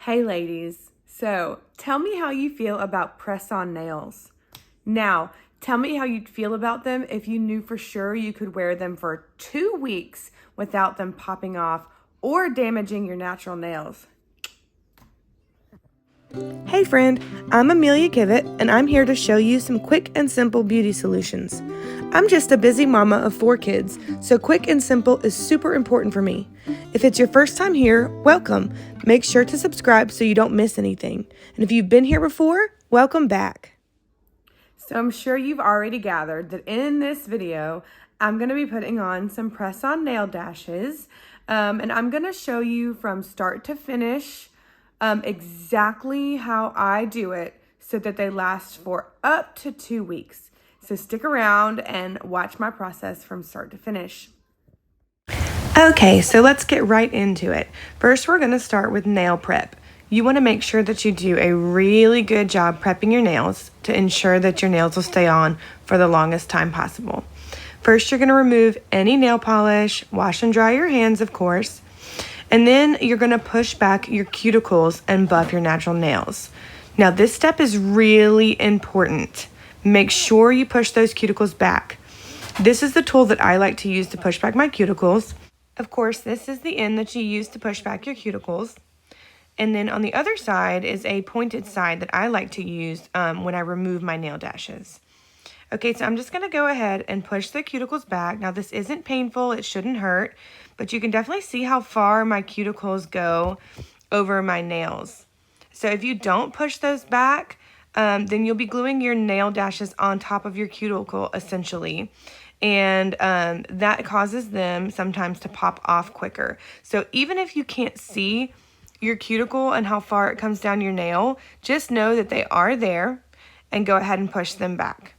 Hey ladies, so tell me how you feel about press-on nails. Now, tell me how you'd feel about them if you knew for sure you could wear them for 2 weeks without them popping off or damaging your natural nails. Hey friend, I'm Amelia Kivett, and I'm here to show you some quick and simple beauty solutions. I'm just a busy mama of 4 kids, so quick and simple is super important for me. If it's your first time here, welcome. Make sure to subscribe so you don't miss anything. And if you've been here before, welcome back. So I'm sure you've already gathered that in this video, I'm going to be putting on some press-on nail dashes, and I'm going to show you from start to finish exactly how I do it so that they last for up to 2 weeks. So stick around and watch my process from start to finish. Okay, so let's get right into it. First, we're going to start with nail prep. You want to make sure that you do a really good job prepping your nails to ensure that your nails will stay on for the longest time possible. First, you're going to remove any nail polish, wash and dry your hands, of course, and then you're going to push back your cuticles and buff your natural nails. Now, this step is really important. Make sure you push those cuticles back. This is the tool that I like to use to push back my cuticles. Of course, this is the end that you use to push back your cuticles. And then on the other side is a pointed side that I like to use when I remove my nail dashes. Okay, so I'm just going to go ahead and push the cuticles back. Now, this isn't painful. It shouldn't hurt. But you can definitely see how far my cuticles go over my nails. So if you don't push those back, then you'll be gluing your nail dashes on top of your cuticle, essentially. And that causes them sometimes to pop off quicker. So even if you can't see your cuticle and how far it comes down your nail, just know that they are there and go ahead and push them back.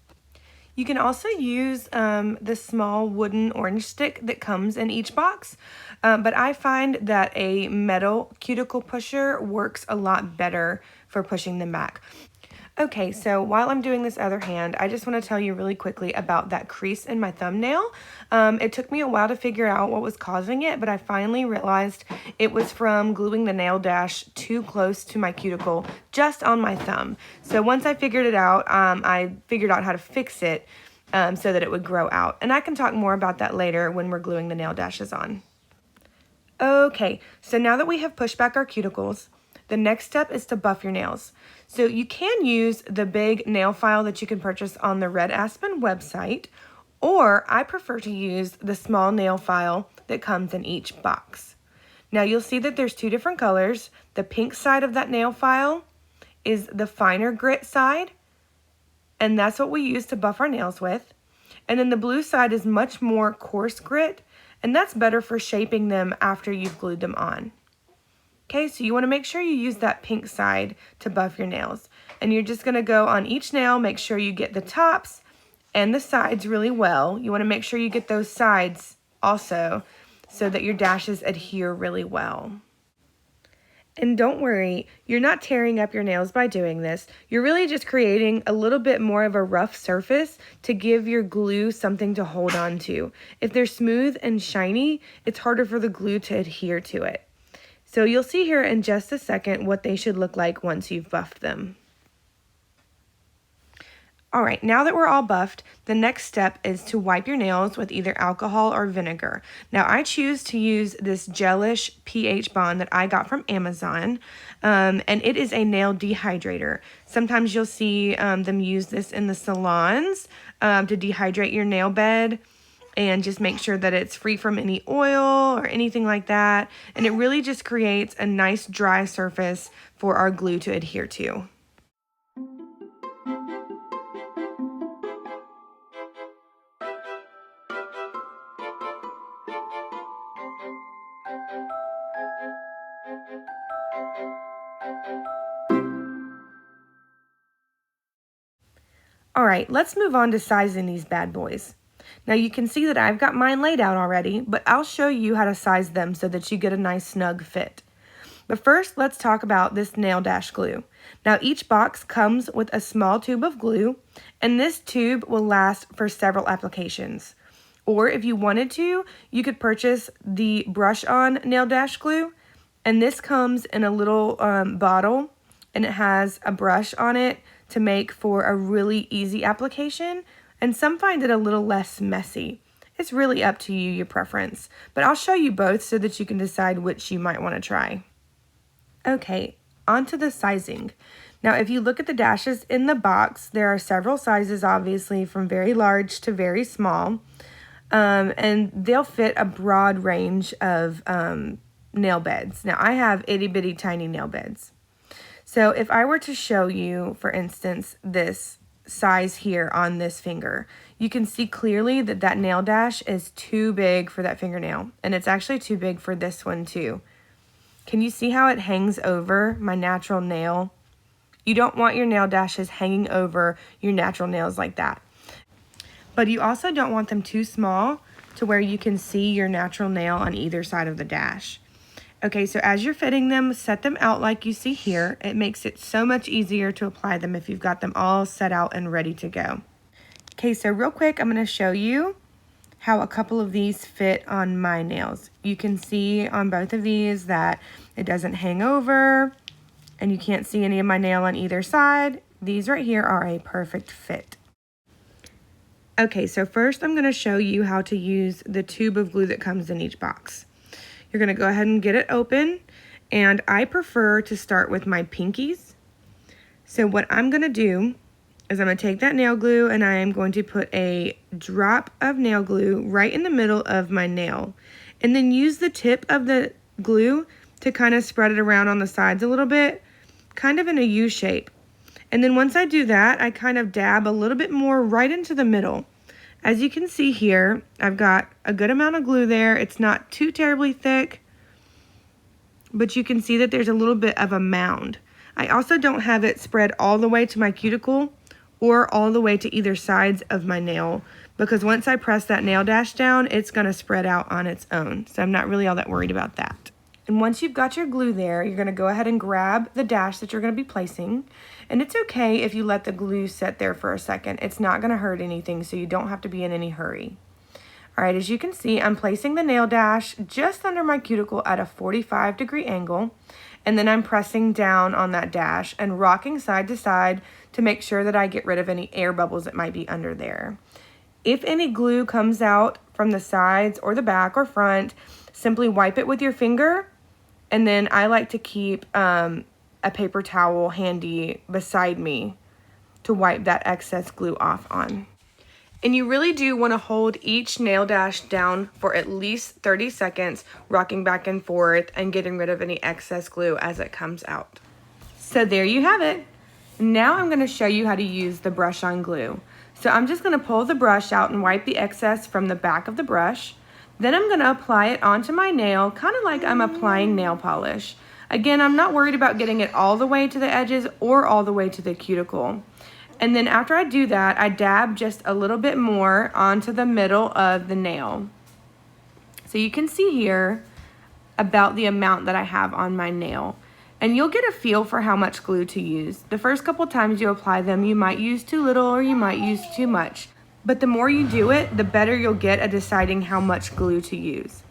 You can also use the small wooden orange stick that comes in each box, but I find that a metal cuticle pusher works a lot better for pushing them back. Okay, so while I'm doing this other hand, I just want to tell you really quickly about that crease in my thumbnail. It took me a while to figure out what was causing it, but I finally realized it was from gluing the nail dash too close to my cuticle, just on my thumb. So once I figured it out, I figured out how to fix it so that it would grow out. And I can talk more about that later when we're gluing the nail dashes on. Okay, so now that we have pushed back our cuticles, the next step is to buff your nails. So you can use the big nail file that you can purchase on the Red Aspen website, or I prefer to use the small nail file that comes in each box. Now you'll see that there's 2 different colors. The pink side of that nail file is the finer grit side, and that's what we use to buff our nails with. And then the blue side is much more coarse grit, and that's better for shaping them after you've glued them on. Okay, so you want to make sure you use that pink side to buff your nails. And you're just going to go on each nail, make sure you get the tops and the sides really well. You want to make sure you get those sides also so that your dashes adhere really well. And don't worry, you're not tearing up your nails by doing this. You're really just creating a little bit more of a rough surface to give your glue something to hold on to. If they're smooth and shiny, it's harder for the glue to adhere to it. So you'll see here in just a second what they should look like once you've buffed them. All right, now that we're all buffed, the next step is to wipe your nails with either alcohol or vinegar. Now, I choose to use this gelish pH bond that I got from Amazon, and it is a nail dehydrator. Sometimes you'll see them use this in the salons to dehydrate your nail bed and just make sure that it's free from any oil or anything like that. And it really just creates a nice dry surface for our glue to adhere to. All right, let's move on to sizing these bad boys. Now you can see that I've got mine laid out already, but I'll show you how to size them so that you get a nice snug fit. But first, let's talk about this nail dash glue. Now each box comes with a small tube of glue, and this tube will last for several applications. Or if you wanted to, you could purchase the brush-on nail dash glue And this comes in a little bottle, and it has a brush on it to make for a really easy application. And some find it a little less messy. It's really up to you, your preference. But I'll show you both so that you can decide which you might want to try. Okay, on to the sizing. Now, if you look at the dashes in the box, there are several sizes, obviously, from very large to very small. And they'll fit a broad range of nail beds. Now, I have itty bitty tiny nail beds. So if I were to show you, for instance, this size here on this finger, you can see clearly that that nail dash is too big for that fingernail. And it's actually too big for this one too. Can you see how it hangs over my natural nail? You don't want your nail dashes hanging over your natural nails like that. But you also don't want them too small to where you can see your natural nail on either side of the dash. Okay, so as you're fitting them, set them out like you see here. It makes it so much easier to apply them if you've got them all set out and ready to go. Okay, so real quick, I'm going to show you how a couple of these fit on my nails. You can see on both of these that it doesn't hang over, and you can't see any of my nail on either side. These right here are a perfect fit. Okay, so first I'm going to show you how to use the tube of glue that comes in each box. You're going to go ahead and get it open, and I prefer to start with my pinkies. So what I'm going to do is I'm going to take that nail glue and I am going to put a drop of nail glue right in the middle of my nail, and then use the tip of the glue to kind of spread it around on the sides a little bit, kind of in a U shape. And then once I do that, I kind of dab a little bit more right into the middle. As you can see here, I've got a good amount of glue there. It's not too terribly thick, but you can see that there's a little bit of a mound. I also don't have it spread all the way to my cuticle or all the way to either sides of my nail, because once I press that nail dash down, it's going to spread out on its own. So I'm not really all that worried about that. And once you've got your glue there, you're going to go ahead and grab the dash that you're going to be placing. And it's okay if you let the glue set there for a second. It's not going to hurt anything, so you don't have to be in any hurry. All right, as you can see, I'm placing the nail dash just under my cuticle at a 45-degree angle. And then I'm pressing down on that dash and rocking side to side to make sure that I get rid of any air bubbles that might be under there. If any glue comes out from the sides or the back or front, simply wipe it with your finger. And then I like to keep a paper towel handy beside me to wipe that excess glue off on. And you really do want to hold each nail dash down for at least 30 seconds, rocking back and forth and getting rid of any excess glue as it comes out. So there you have it. Now I'm going to show you how to use the brush on glue. So I'm just going to pull the brush out and wipe the excess from the back of the brush. Then I'm going to apply it onto my nail, kind of like I'm applying nail polish. Again, I'm not worried about getting it all the way to the edges or all the way to the cuticle. And then after I do that, I dab just a little bit more onto the middle of the nail. So you can see here about the amount that I have on my nail. And you'll get a feel for how much glue to use. The first couple times you apply them, you might use too little or you might use too much. But the more you do it, the better you'll get at deciding how much glue to use.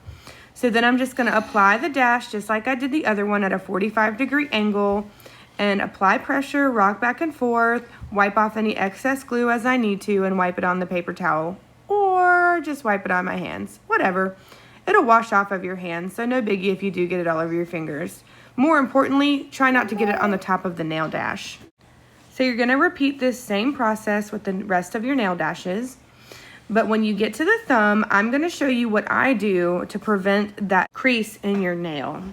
So then I'm just going to apply the dash just like I did the other one at a 45-degree angle, and apply pressure, rock back and forth, wipe off any excess glue as I need to, and wipe it on the paper towel, or just wipe it on my hands, whatever. It'll wash off of your hands, so no biggie if you do get it all over your fingers. More importantly, try not to get it on the top of the nail dash. So you're going to repeat this same process with the rest of your nail dashes. But when you get to the thumb, I'm going to show you what I do to prevent that crease in your nail.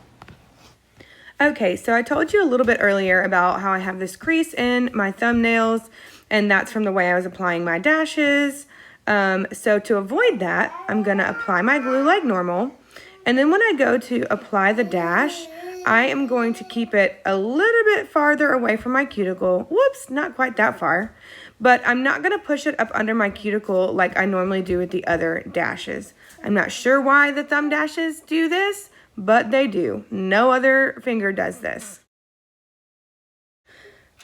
Okay, so I told you a little bit earlier about how I have this crease in my thumbnails, and that's from the way I was applying my dashes. So to avoid that, I'm going to apply my glue like normal. And then when I go to apply the dash, I am going to keep it a little bit farther away from my cuticle. Whoops, not quite that far. But I'm not going to push it up under my cuticle like I normally do with the other dashes. I'm not sure why the thumb dashes do this, but they do. No other finger does this.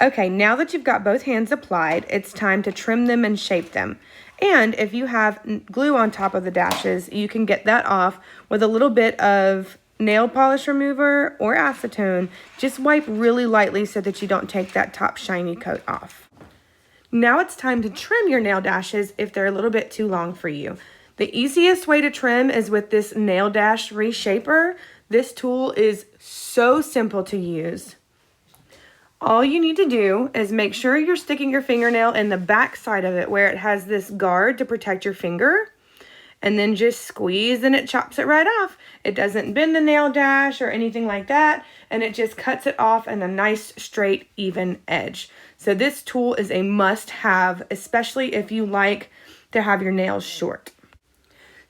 Okay, now that you've got both hands applied, it's time to trim them and shape them. And if you have glue on top of the dashes, you can get that off with a little bit of nail polish remover or acetone, just wipe really lightly so that you don't take that top shiny coat off. Now it's time to trim your nail dashes if they're a little bit too long for you. The easiest way to trim is with this nail dash reshaper. This tool is so simple to use. All you need to do is make sure you're sticking your fingernail in the back side of it where it has this guard to protect your finger, and then just squeeze and it chops it right off. It doesn't bend the nail dash or anything like that, and it just cuts it off in a nice, straight, even edge. So this tool is a must-have, especially if you like to have your nails short.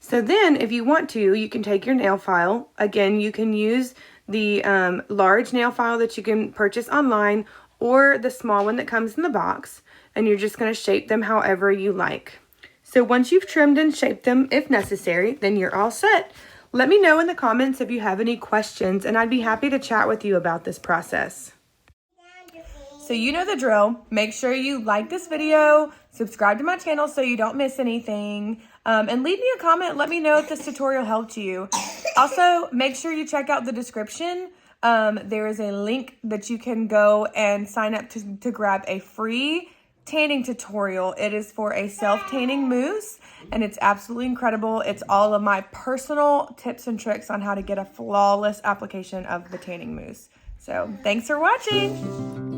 So then if you want to, you can take your nail file. Again, you can use the large nail file that you can purchase online or the small one that comes in the box, and you're just going to shape them however you like. So once you've trimmed and shaped them, if necessary, then you're all set. Let me know in the comments if you have any questions, and I'd be happy to chat with you about this process. So you know the drill. Make sure you like this video, subscribe to my channel so you don't miss anything, and leave me a comment. Let me know if this tutorial helped you. Also, make sure you check out the description. There is a link that you can go and sign up to grab a free tanning tutorial. It is for a self-tanning mousse, and it's absolutely incredible. It's all of my personal tips and tricks on how to get a flawless application of the tanning mousse. So thanks for watching.